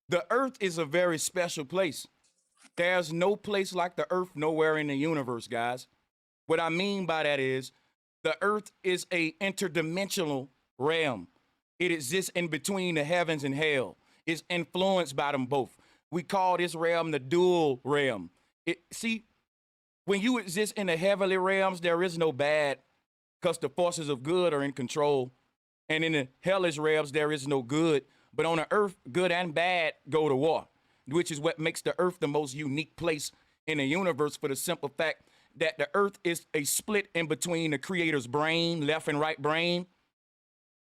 The earth is a very special place. There's no place like the earth nowhere in the universe, guys. What I mean by that is the earth is a interdimensional realm. It exists in between the heavens and hell. It's influenced by them both. We call this realm the dual realm. See, when you exist in the heavenly realms, there is no bad because the forces of good are in control. And in the hellish realms, there is no good. But on the earth, good and bad go to war, which is what makes the earth the most unique place in the universe for the simple fact that the earth is a split in between the creator's brain, left and right brain.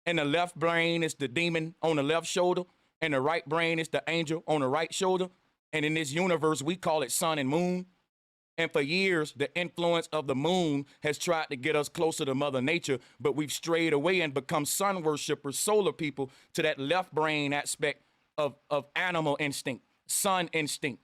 And the left brain is the demon on the left shoulder, and the right brain is the angel on the right shoulder. And in this universe, we call it sun and moon. And for years, the influence of the moon has tried to get us closer to Mother Nature, but we've strayed away and become sun worshipers, solar people, to that left brain aspect of animal instinct, sun instinct,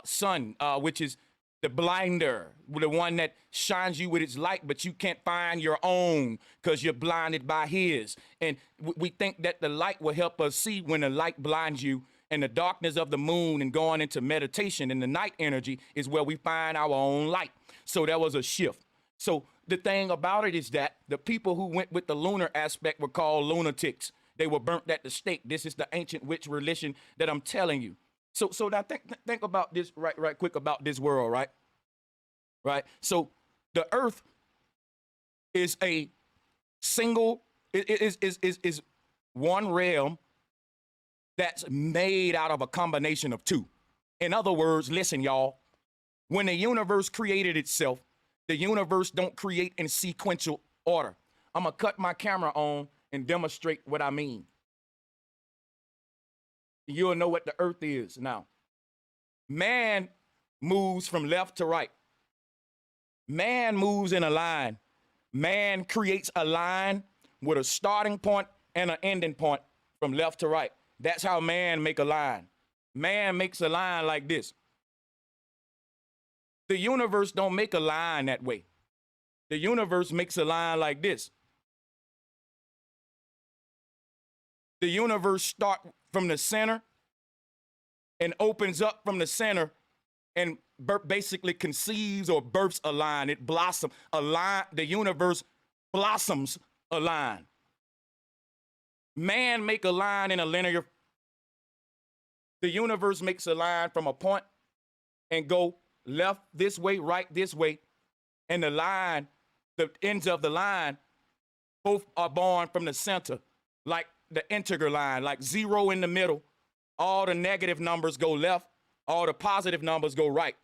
sun, which is the blinder, the one that shines you with its light, but you can't find your own because you're blinded by his. And we think that the light will help us see when the light blinds you, and the darkness of the moon and going into meditation and the night energy is where we find our own light. So there was a shift. So the thing about it is that the people who went with the lunar aspect were called lunatics. They were burnt at the stake. This is the ancient witch religion that I'm telling you. So now think about this right quick about this world, right. So the earth is a single is one realm that's made out of a combination of two. In other words, listen, y'all, when the universe created itself, the universe don't create in sequential order. I'm gonna cut my camera on and demonstrate what I mean. You'll know what the earth is now. Man moves from left to right. Man moves in a line. Man creates a line with a starting point and an ending point from left to right. That's how man make a line. Man makes a line like this. The universe don't make a line that way. The universe makes a line like this. The universe starts from the center and opens up from the center and basically conceives or births a line. It blossoms a line. The universe blossoms a line. Man make a line in a linear. The universe makes a line from a point and go left this way, right this way, and the line, the ends of the line, both are born from the center, like the integral line, like zero in the middle. All the negative numbers go left, all the positive numbers go right.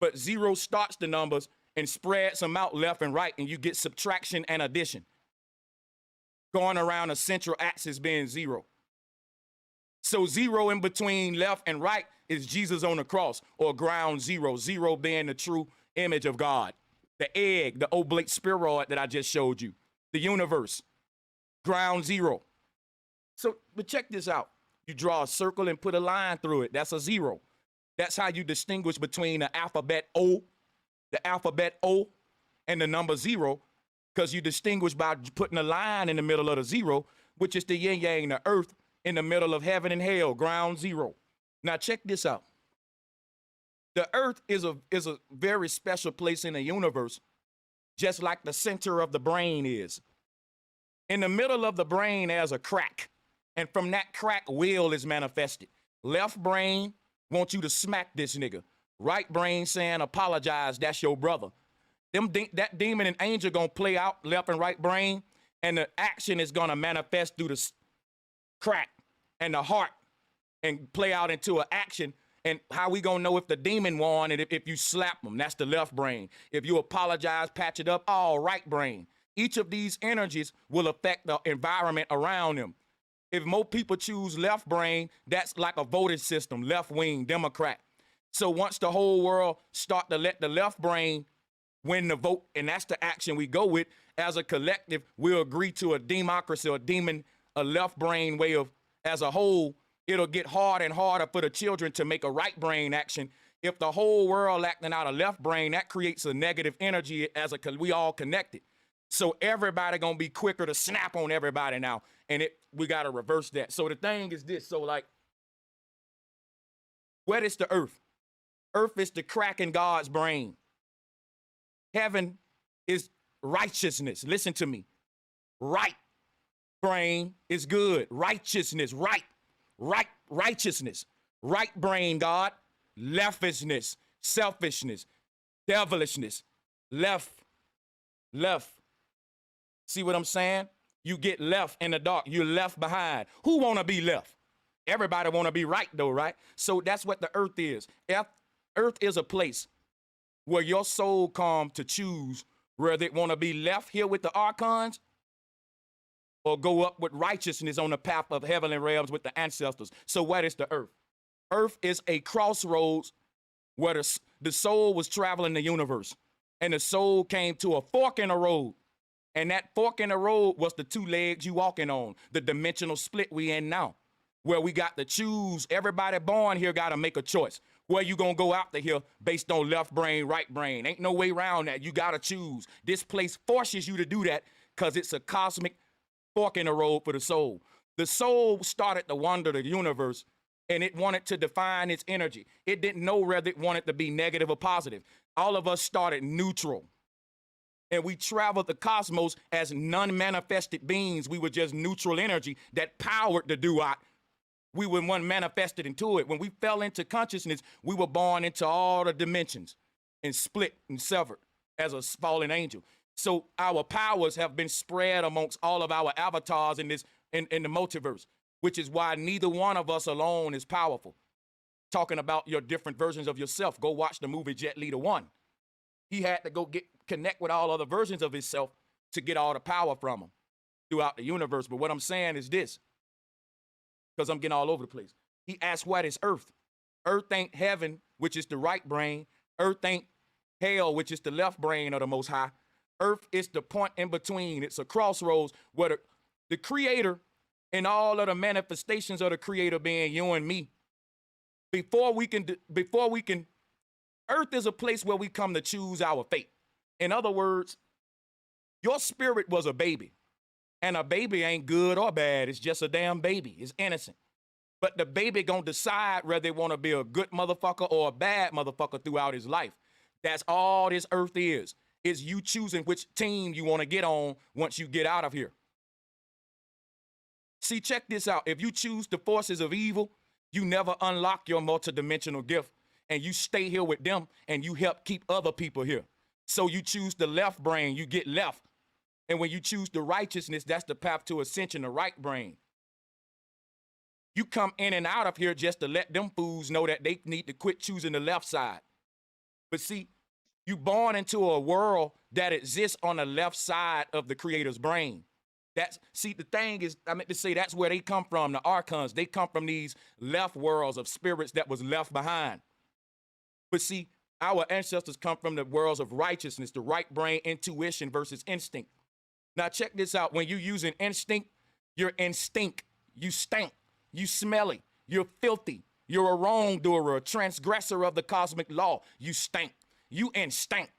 But zero starts the numbers and spreads them out left and right, and you get subtraction and addition, going around a central axis being zero. So zero in between left and right is Jesus on the cross, or ground zero, zero being the true image of God. The egg, the oblate spheroid that I just showed you, the universe, ground zero. So, but check this out. You draw a circle and put a line through it. That's a zero. That's how you distinguish between the alphabet O, and the number zero, because you distinguish by putting a line in the middle of the zero, which is the yin yang, the earth, in the middle of heaven and hell, ground zero. Now check this out. The earth is a very special place in the universe, just like the center of the brain is. In the middle of the brain, there's a crack, and from that crack, will is manifested. Left brain wants you to smack this nigga. Right brain saying, apologize, that's your brother. That demon and angel gonna play out left and right brain, and the action is gonna manifest through the crack and the heart and play out into an action. And how we gonna know if the demon won? And if you slap them, that's the left brain. If you apologize, patch it up, all right brain. Each of these energies will affect the environment around them. If more people choose left brain, that's like a voting system, left wing, Democrat. So once the whole world start to let the left brain win the vote, and that's the action we go with, as a collective, we'll agree to a democracy, a left brain way of, as a whole, it'll get harder and harder for the children to make a right brain action. If the whole world acting out a left brain, that creates a negative energy we all connected. So everybody gonna be quicker to snap on everybody now, and we gotta reverse that. So the thing is this. So like What is the earth? Earth is the crack in God's brain. Heaven is righteousness. Listen to me. Right brain is good. Righteousness, righteousness. Right brain, God. Leftness, selfishness, devilishness. Left. See what I'm saying? You get left in the dark. You're left behind. Who want to be left? Everybody want to be right, though, right? So that's what the earth is. Earth is a place where your soul come to choose whether it want to be left here with the archons or go up with righteousness on the path of heavenly realms with the ancestors. So what is the earth? Earth is a crossroads where the soul was traveling the universe, and the soul came to a fork in the road. And that fork in the road was the two legs you walking on, the dimensional split we in now, where we got to choose. Everybody born here got to make a choice. Where you going to go out here based on left brain, right brain. Ain't no way around that. You got to choose. This place forces you to do that because it's a cosmic fork in the road for the soul. The soul started to wander the universe, and it wanted to define its energy. It didn't know whether it wanted to be negative or positive. All of us started neutral. And we traveled the cosmos as non-manifested beings. We were just neutral energy that powered the duat. We were one manifested into it. When we fell into consciousness, we were born into all the dimensions and split and severed as a fallen angel. So our powers have been spread amongst all of our avatars in the multiverse, which is why neither one of us alone is powerful. Talking about your different versions of yourself, go watch the movie Jet Li the One. He had to go connect with all other versions of himself to get all the power from him throughout the universe. But what I'm saying is this, because I'm getting all over the place. He asked, what is earth? Earth ain't heaven, which is the right brain. Earth ain't hell, which is the left brain of the Most High. Earth is the point in between. It's a crossroads where the creator and all of the manifestations of the creator being you and me. Before we can, earth is a place where we come to choose our fate. In other words, your spirit was a baby. And a baby ain't good or bad. It's just a damn baby. It's innocent. But the baby gonna decide whether they want to be a good motherfucker or a bad motherfucker throughout his life. That's all this earth is you choosing which team you want to get on once you get out of here. See, check this out. If you choose the forces of evil, you never unlock your multidimensional gift, and you stay here with them, and you help keep other people here. So you choose the left brain, you get left. And when you choose the righteousness, that's the path to ascension, the right brain. You come in and out of here just to let them fools know that they need to quit choosing the left side. But see, you born into a world that exists on the left side of the creator's brain. The thing is, I meant to say that's where they come from, the archons. They come from these left worlds of spirits that was left behind. But see, our ancestors come from the worlds of righteousness, the right brain, intuition versus instinct. Now check this out. When you're using instinct, you're instinct. You stink. You smelly. You're filthy. You're a wrongdoer, a transgressor of the cosmic law. You stink. You instinct.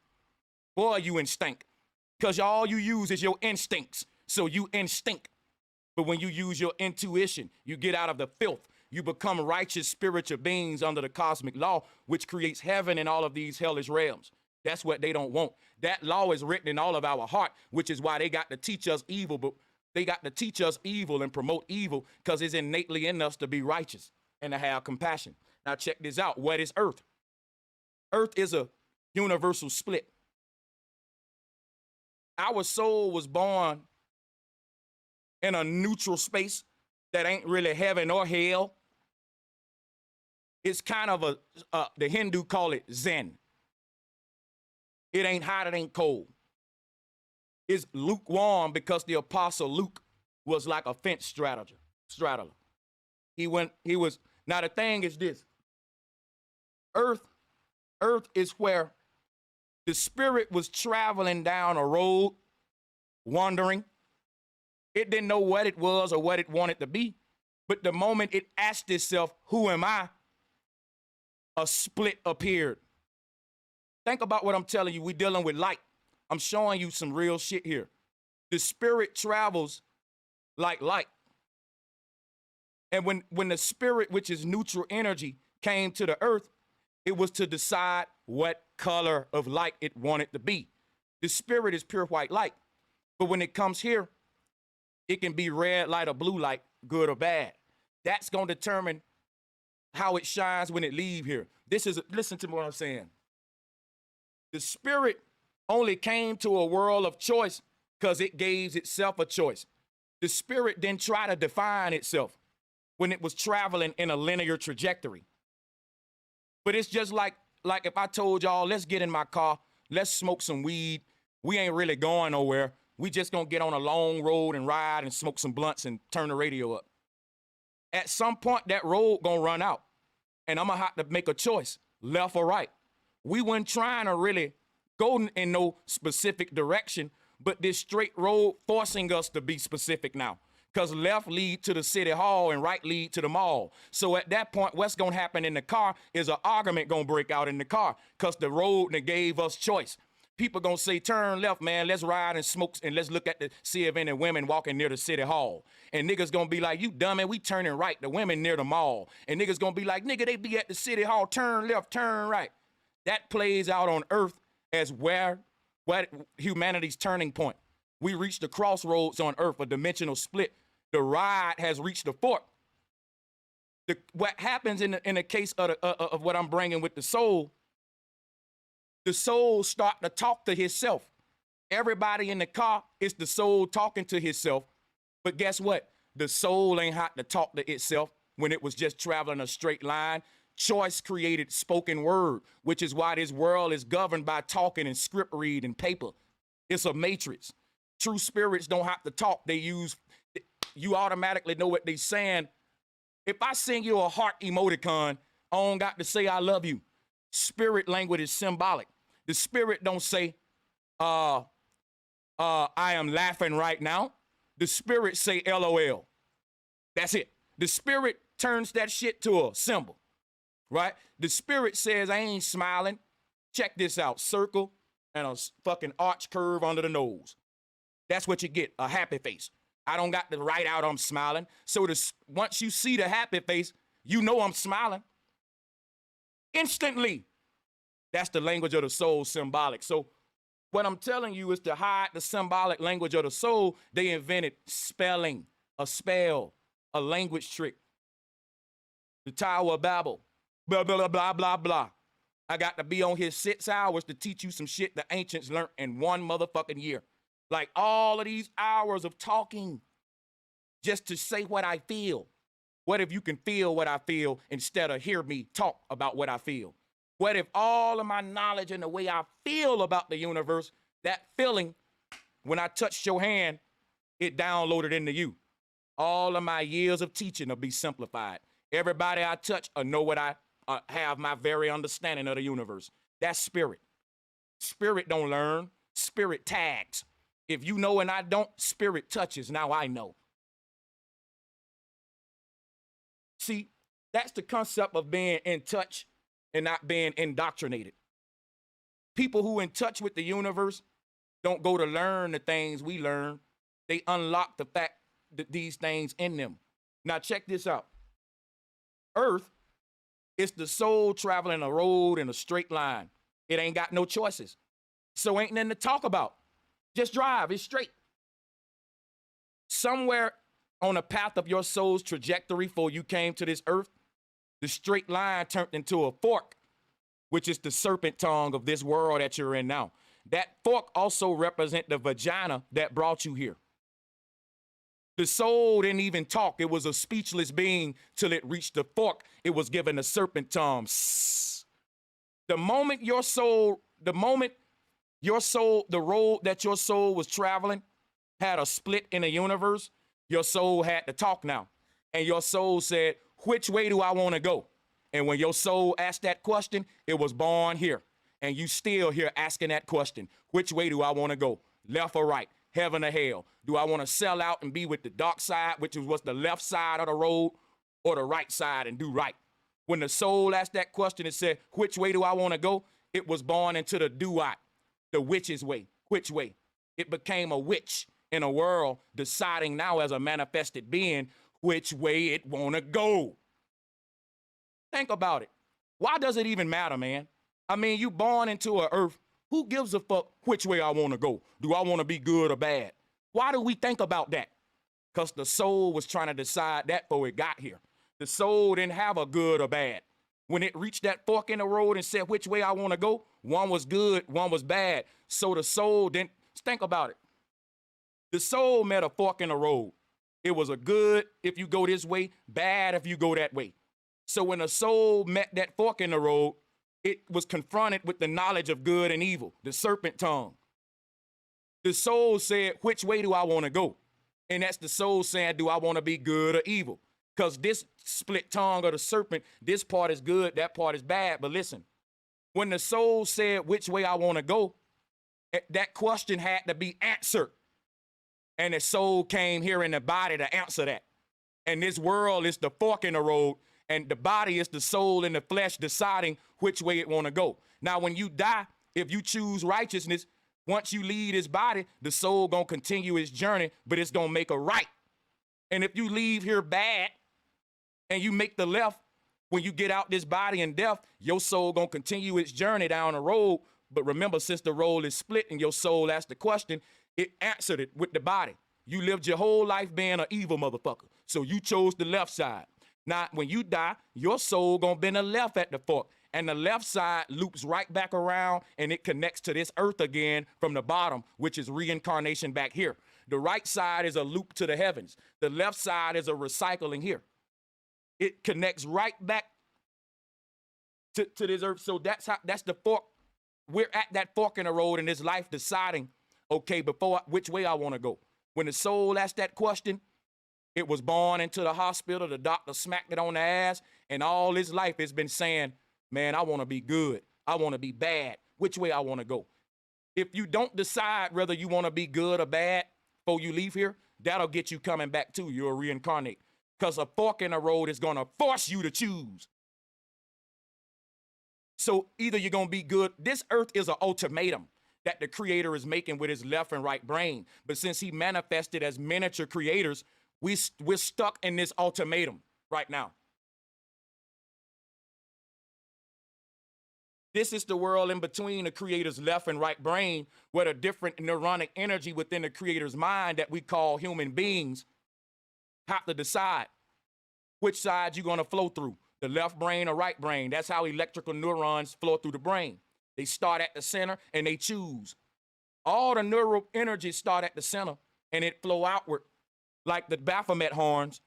Boy, you instinct. Because all you use is your instincts. So you instinct. But when you use your intuition, you get out of the filth. You become righteous spiritual beings under the cosmic law, which creates heaven in all of these hellish realms. That's what they don't want. That law is written in all of our heart, which is why they got to teach us evil, but they got to teach us evil and promote evil because it's innately in us to be righteous and to have compassion. Now check this out. What is earth? Earth is a universal split. Our soul was born in a neutral space that ain't really heaven or hell. It's kind of the Hindu call it Zen. It ain't hot, it ain't cold. It's lukewarm because the apostle Luke was like a fence straddler. Now the thing is this. Earth is where the spirit was traveling down a road, wandering. It didn't know what it was or what it wanted to be. But the moment it asked itself, who am I? A split appeared. Think about what I'm telling you. We're dealing with light. I'm showing you some real shit here. The spirit travels like light. And when the spirit, which is neutral energy, came to the earth, it was to decide what color of light it wanted to be. The spirit is pure white light. But when it comes here, it can be red light or blue light, good or bad. That's going to determine how it shines when it leave here. Listen to what I'm saying. The spirit only came to a world of choice because it gave itself a choice. The spirit didn't try to define itself when it was traveling in a linear trajectory. But it's just like if I told y'all, let's get in my car, let's smoke some weed. We ain't really going nowhere. We just gonna get on a long road and ride and smoke some blunts and turn the radio up. At some point, that road gonna run out, and I'm gonna have to make a choice, left or right. We weren't trying to really go in no specific direction, but this straight road forcing us to be specific now. Because left lead to the city hall and right lead to the mall. So at that point, what's gonna happen in the car is an argument gonna break out in the car because the road that gave us choice. People gonna say, turn left, man, let's ride and smoke and let's look at see if any women walking near the city hall. And niggas gonna be like, you dumb man, we turning right, the women near the mall. And niggas gonna be like, nigga, they be at the city hall, turn left, turn right. That plays out on earth as where humanity's turning point. We reached the crossroads on earth, a dimensional split. The ride has reached the fork. What happens in the case of what I'm bringing with the soul start to talk to himself. Everybody in the car is the soul talking to himself. But guess what? The soul ain't had to talk to itself when it was just traveling a straight line. Choice created spoken word, which is why this world is governed by talking and script read and paper. It's a matrix. True spirits don't have to talk. You automatically know what they're saying. If I sing you a heart emoticon, I don't got to say I love you. Spirit language is symbolic. The spirit don't say, I am laughing right now. The spirit say LOL. That's it. The spirit turns that shit to a symbol, right? The spirit says, I ain't smiling. Check this out. Circle and a fucking arch curve under the nose. That's what you get, a happy face. I don't got to write out I'm smiling. So once you see the happy face, you know I'm smiling. Instantly. That's the language of the soul, symbolic. So what I'm telling you is to hide the symbolic language of the soul, they invented spelling, a spell, a language trick. The Tower of Babel, blah, blah, blah, blah, blah. I got to be on here 6 hours to teach you some shit the ancients learned in 1 motherfucking year. Like all of these hours of talking just to say what I feel. What if you can feel what I feel instead of hear me talk about what I feel? What if all of my knowledge and the way I feel about the universe, that feeling, when I touched your hand, it downloaded into you. All of my years of teaching will be simplified. Everybody I touch will know what I have my very understanding of the universe. That's spirit. Spirit don't learn. Spirit tags. If you know and I don't, spirit touches. Now I know. See, that's the concept of being in touch and not being indoctrinated. People who in touch with the universe don't go to learn the things we learn. They unlock the fact that these things in them. Now check this out. Earth is the soul traveling a road in a straight line. It ain't got no choices. So ain't nothing to talk about. Just drive, it's straight. Somewhere on the path of your soul's trajectory before you came to this earth, the straight line turned into a fork, which is the serpent tongue of this world that you're in now. That fork also represents the vagina that brought you here. The soul didn't even talk. It was a speechless being till it reached the fork. It was given a serpent tongue. The moment the road that your soul was traveling had a split in the universe, your soul had to talk now. And your soul said, which way do I want to go? And when your soul asked that question, it was born here. And you still here asking that question. Which way do I want to go? Left or right? Heaven or hell? Do I want to sell out and be with the dark side, which was the left side of the road, or the right side and do right? When the soul asked that question, it said, which way do I want to go? It was born into the do-I, the witch's way. Which way? It became a witch in a world deciding now as a manifested being which way it want to go. Think about it. Why does it even matter, man? I mean, you born into a earth. Who gives a fuck which way I want to go? Do I want to be good or bad? Why do we think about that? Because the soul was trying to decide that before it got here. The soul didn't have a good or bad. When it reached that fork in the road and said which way I want to go, one was good, one was bad. So the soul didn't think about it. The soul met a fork in the road. It was a good if you go this way, bad if you go that way. So when the soul met that fork in the road, it was confronted with the knowledge of good and evil, the serpent tongue. The soul said, which way do I want to go? And that's the soul saying, do I want to be good or evil? Because this split tongue of the serpent, this part is good, that part is bad. But listen, when the soul said, which way I want to go, that question had to be answered. And the soul came here in the body to answer that. And this world is the fork in the road, and the body is the soul and the flesh deciding which way it want to go. Now, when you die, if you choose righteousness, once you leave this body, the soul gonna continue its journey, but it's gonna make a right. And if you leave here bad and you make the left, when you get out this body in death, your soul gonna continue its journey down the road. But remember, since the road is split and your soul asked the question, it answered it with the body. You lived your whole life being an evil motherfucker. So you chose the left side. Now, when you die, your soul gonna bend the left at the fork. And the left side loops right back around and it connects to this earth again from the bottom, which is reincarnation back here. The right side is a loop to the heavens. The left side is a recycling here. It connects right back to this earth. So that's the fork. We're at that fork in the road in this life deciding, okay, which way I want to go. When the soul asked that question, it was born into the hospital. The doctor smacked it on the ass. And all his life it's been saying, man, I want to be good. I want to be bad. Which way I want to go? If you don't decide whether you want to be good or bad before you leave here, that'll get you coming back too. You'll reincarnate. Because a fork in the road is going to force you to choose. So either you're going to be good. This earth is an ultimatum that the creator is making with his left and right brain. But since he manifested as miniature creators, we're stuck in this ultimatum right now. This is the world in between the creator's left and right brain, where the different neuronic energy within the creator's mind that we call human beings have to decide which side you're going to flow through, the left brain or right brain. That's how electrical neurons flow through the brain. They start at the center and they choose. All the neural energies start at the center and it flow outward like the Baphomet horns.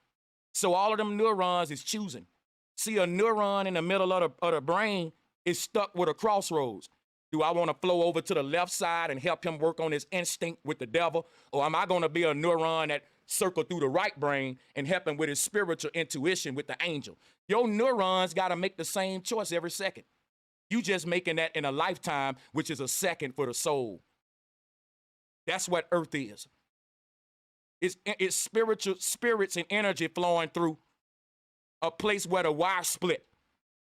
So all of them neurons is choosing. See, a neuron in the middle of the brain is stuck with a crossroads. Do I want to flow over to the left side and help him work on his instinct with the devil? Or am I going to be a neuron that circle through the right brain and help him with his spiritual intuition with the angel? Your neurons got to make the same choice every second. You just making that in a lifetime, which is a second for the soul. That's what earth is. It's spiritual spirits and energy flowing through a place where the wire split.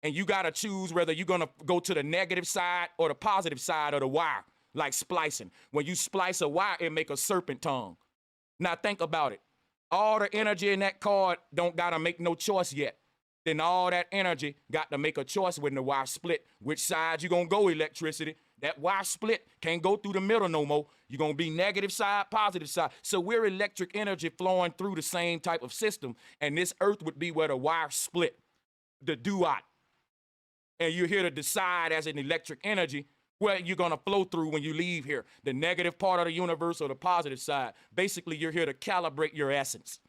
And you got to choose whether you're going to go to the negative side or the positive side of the wire, like splicing. When you splice a wire, it make a serpent tongue. Now think about it. All the energy in that cord don't got to make no choice yet. Then all that energy got to make a choice when the wire split. Which side you going to go, electricity? That wire split can't go through the middle no more. You're going to be negative side, positive side. So we're electric energy flowing through the same type of system. And this earth would be where the wire split, the duat. And you're here to decide as an electric energy where you're going to flow through when you leave here, the negative part of the universe or the positive side. Basically, you're here to calibrate your essence.